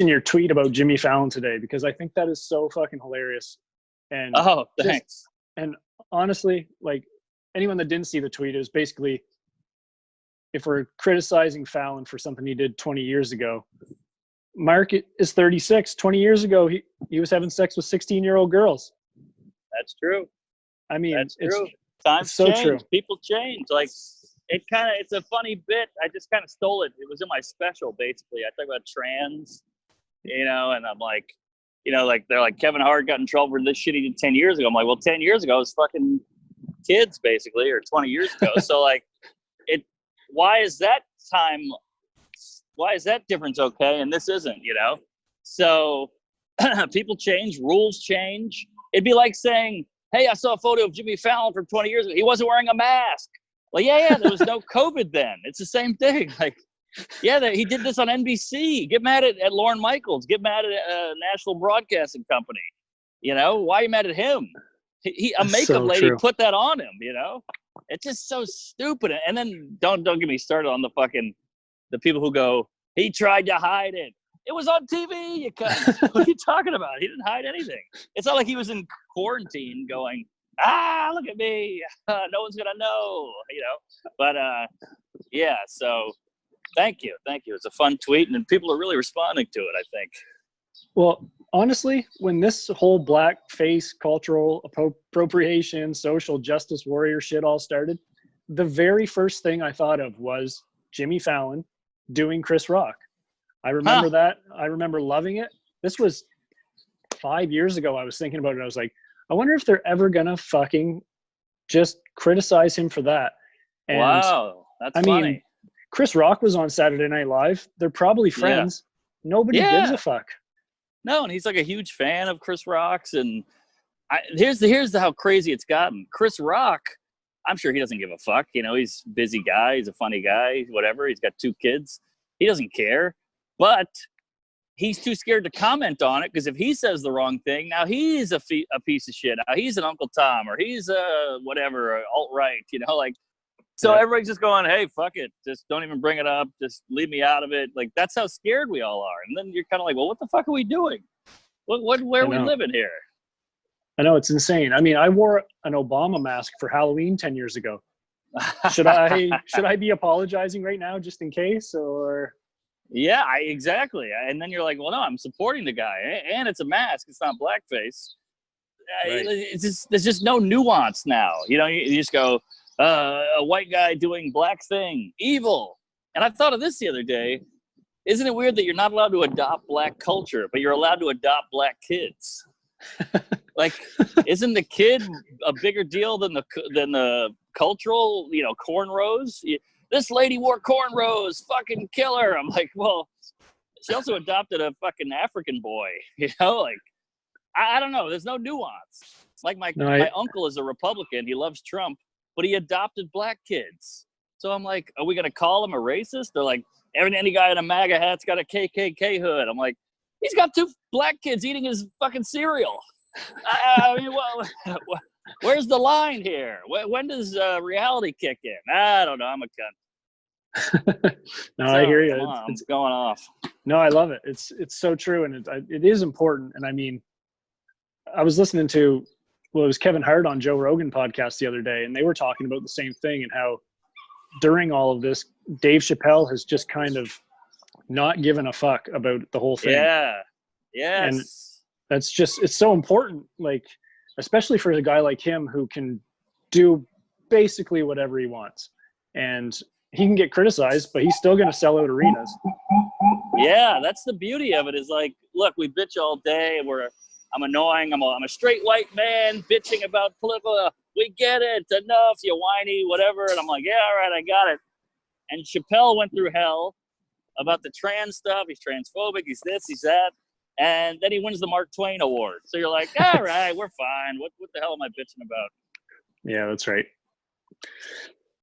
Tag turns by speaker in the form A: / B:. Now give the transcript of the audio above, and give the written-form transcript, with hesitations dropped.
A: your tweet about Jimmy Fallon today, because I think that is so fucking hilarious. And
B: thanks.
A: And honestly, like, anyone that didn't see the tweet, is basically, if we're criticizing Fallon for something he did 20 years ago, Mark is 36. 20 years ago, he was having sex with 16-year-old girls.
B: That's true.
A: I mean,
B: that's true. Times
A: so
B: change.
A: True.
B: People change. Like, it's a funny bit. I just kind of stole it. It was in my special, basically. I talk about trans, and I'm like, like, they're like, Kevin Hart got in trouble for this shit he did 10 years ago. I'm like, well, 10 years ago, it was fucking kids, basically, or 20 years ago. So, like, why is that difference okay and this isn't, So people change, rules change. It'd be like saying, hey, I saw a photo of Jimmy Fallon from 20 years ago. He wasn't wearing a mask. Like, yeah, there was no COVID then. It's the same thing. Like, yeah, he did this on NBC. Get mad at Lorne Michaels. Get mad at National Broadcasting Company. Why are you mad at him? A makeup lady put that on him, It's just so stupid. And then don't get me started on the people who go, he tried to hide it. It was on TV, you cunt. What are you talking about? He didn't hide anything. It's not like he was in quarantine going, look at me. No one's going to know, But, yeah, so thank you. It's a fun tweet, and people are really responding to it, I think.
A: Well, honestly, when this whole blackface cultural appropriation, social justice warrior shit all started, the very first thing I thought of was Jimmy Fallon doing Chris Rock. I remember that. I remember loving it. This was 5 years ago. I was thinking about it. I was like, I wonder if they're ever going to fucking just criticize him for that. And
B: wow, that's funny.
A: Mean, Chris Rock was on Saturday Night Live. They're probably friends. Yeah. Nobody gives a fuck.
B: No, and he's like a huge fan of Chris Rock's. And here's how crazy it's gotten. Chris Rock, I'm sure he doesn't give a fuck. He's a busy guy. He's a funny guy, whatever. He's got 2 kids. He doesn't care. But he's too scared to comment on it, because if he says the wrong thing, now he's a piece of shit. Now he's an Uncle Tom, or he's a whatever, alt-right, So everybody's just going, hey, fuck it. Just don't even bring it up. Just leave me out of it. Like, that's how scared we all are. And then you're kind of like, well, what the fuck are we doing? Where are we living here?
A: I know, it's insane. I mean, I wore an Obama mask for Halloween 10 years ago. Should I be apologizing right now just in case, or?
B: Yeah, exactly. And then you're like, well, no, I'm supporting the guy, and it's a mask. It's not blackface. Right. There's just no nuance now. You just go, a white guy doing black thing, evil. And I thought of this the other day. Isn't it weird that you're not allowed to adopt black culture, but you're allowed to adopt black kids? Like, isn't the kid a bigger deal than the cultural, cornrows? This lady wore cornrows, fucking kill her. I'm like, well, she also adopted a fucking African boy, like, I don't know. There's no nuance. Like my uncle is a Republican. He loves Trump, but he adopted black kids. So I'm like, are we going to call him a racist? They're like, any guy in a MAGA hat's got a KKK hood. I'm like, he's got 2 black kids eating his fucking cereal. I mean, where's the line here? When does reality kick in? I don't know. I'm a cunt.
A: No, I hear you.
B: It's going off.
A: No, I love it. It's so true, and it is important. And I mean, I was listening to, it was Kevin Hart on Joe Rogan podcast the other day, and they were talking about the same thing, and how during all of this, Dave Chappelle has just kind of not given a fuck about the whole thing.
B: Yeah. Yes.
A: And that's just, it's so important, like, especially for a guy like him who can do basically whatever he wants. And he can get criticized, but he's still going to sell out arenas.
B: Yeah, that's the beauty of it, is like, look, we bitch all day. I'm annoying. I'm a straight white man bitching about political. We get it. Enough, you whiny, whatever. And I'm like, yeah, all right, I got it. And Chappelle went through hell about the trans stuff. He's transphobic. He's this, he's that. And then he wins the Mark Twain Award. So you're like, all right, we're fine. What the hell am I bitching about?
A: Yeah, that's right.